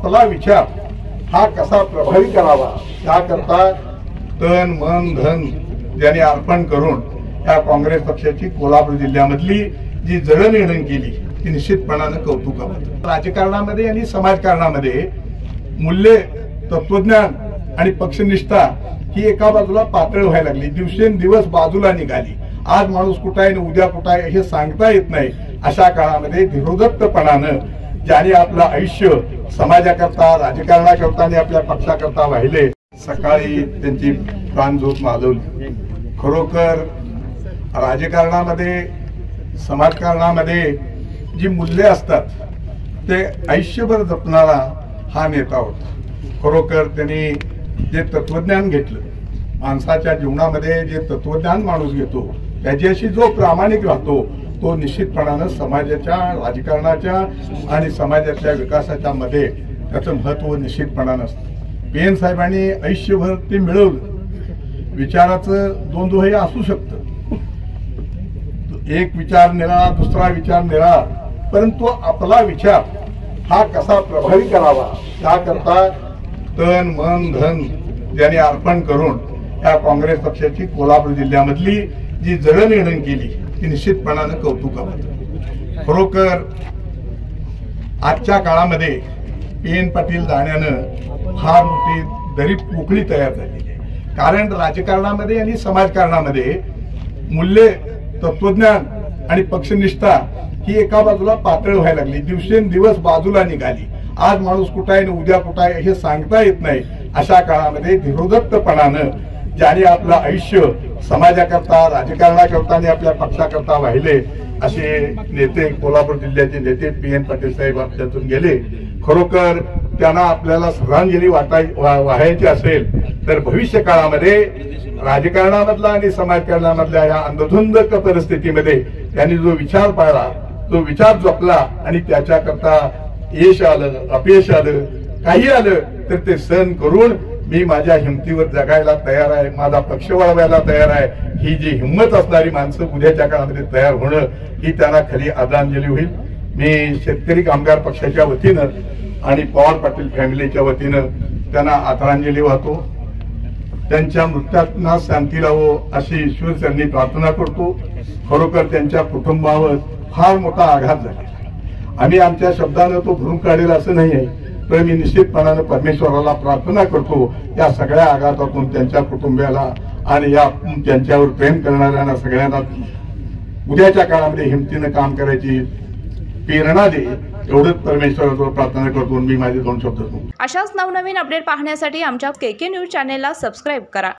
आपला विचार हा कसा प्रभावी करावा त्याकरता तन मन धन ज्याने अर्पण करून या काँग्रेस पक्षाची कोल्हापूर जिल्ह्यामधली जी जडणघडण केली ती निश्चितपणाने कौतुकास्पद। राजकारणामध्ये आणि समाजकारणामध्ये मूल्य तत्वज्ञान आणि पक्षनिष्ठा ही एका बाजूला पातळ व्हायला लागली, दिवसेंदिवस बाजूला निघाली। आज माणूस कुठं आहे आणि उद्या कुठं आहे हे सांगता येत नाही। अशा काळामध्ये धीरोदत्तपणानं ज्याने आपलं आयुष्य समाजाकरता राजकारणाकरता आणि आपल्या पक्षाकरता वाहिले, सकाळी त्यांची प्राणज्योत माजवली। खरोखर राजकारणामध्ये समाजकारणामध्ये जी मूल्य असतात ते आयुष्यभर जपणारा हा नेता होता। खरोखर त्यांनी जे तत्वज्ञान घेतलं, माणसाच्या जीवनामध्ये जे तत्वज्ञान माणूस घेतो त्याच्याशी जो प्रामाणिक राहतो तो निश्चितपणानं समाजाच्या राजकारणाच्या आणि समाजाच्या विकासाच्या मध्ये त्याचं महत्व निश्चितपणानं असतं। PN साहेबांनी आयुष्यभर ते मिळवलं। विचाराचं द्वंद्व हे असू शकतं, एक विचार निराळा दुसरा विचार निराळा, परंतु आपला विचार हा कसा प्रभावी करावा त्याकरता तन मन धन ज्याने अर्पण करून या काँग्रेस पक्षाची कोल्हापूर जिल्ह्यामधली जी जडणघडण केली ती निश्चितपणाने कौतुकास्पद। खरोखर आजच्या काळामध्ये PN पाटील जाण्यानं फार मोठी दरी पोकळी तयार झालेली आहे। कारण राजकारणामध्ये आणि समाजकारणामध्ये मूल्य तत्वज्ञान आणि पक्षनिष्ठा ही एका बाजूला पातळ व्हायला लागली, दिवसेंदिवस बाजूला निघाली। आज माणूस कुठं आहे आणि उद्या कुठं आहे हे सांगता येत नाही। अशा काळामध्ये धीरोदत्तपणानं ज्याने आपलं आयुष्य समाजाकरता राजकारणाकरता आणि आपल्या पक्षाकरता वाहिले, असे नेते कोल्हापूर जिल्ह्याचे नेते PN पाटील साहेब आपल्यातून गेले। खरोखर त्यांना आपल्याला श्रद्धांजली वाहायची असेल तर भविष्य काळामध्ये राजकारणामधला आणि समाजकारणामधल्या या अंधधुंद परिस्थितीमध्ये त्यांनी जो विचार पाळला, तो विचार जपला आणि त्याच्याकरता यश आलं अपयश आलं काही आलं तर ते सहन करून मी माझ्या हिमतीवर जगायला तयार आहे, माझा पक्ष वळवायला तयार आहे, ही जी हिंमत असणारी माणसं उद्याच्या काळामध्ये तयार होणं ही त्यांना खरी आदरांजली होईल। मी शेतकरी कामगार पक्षाच्या वतीनं आणि पवार पाटील फॅमिलीच्या वतीनं त्यांना आदरांजली वाहतो। त्यांच्या मृत्यूंना शांती लावो अशी ईश्वरचरणी प्रार्थना करतो। खरोखर त्यांच्या कुटुंबावर फार मोठा आघात झाला। आम्ही आमच्या शब्दानं तो भरून काढेल असं नाही आहे, पण मी निश्चितपणानं परमेश्वराला प्रार्थना करतो या सगळ्या आघातातून त्यांच्या कुटुंबियाला आणि या त्यांच्यावर प्रेम करणाऱ्यांना सगळ्यांना उद्याच्या काळामध्ये हिमतीनं काम करायची प्रेरणा दे, एवढंच परमेश्वरावर प्रार्थना करतो। मी माझे 2 शब्द अशाच नवनवीन अपडेट पाहण्यासाठी आमच्या KK न्यूज चॅनेलला सबस्क्राईब करा।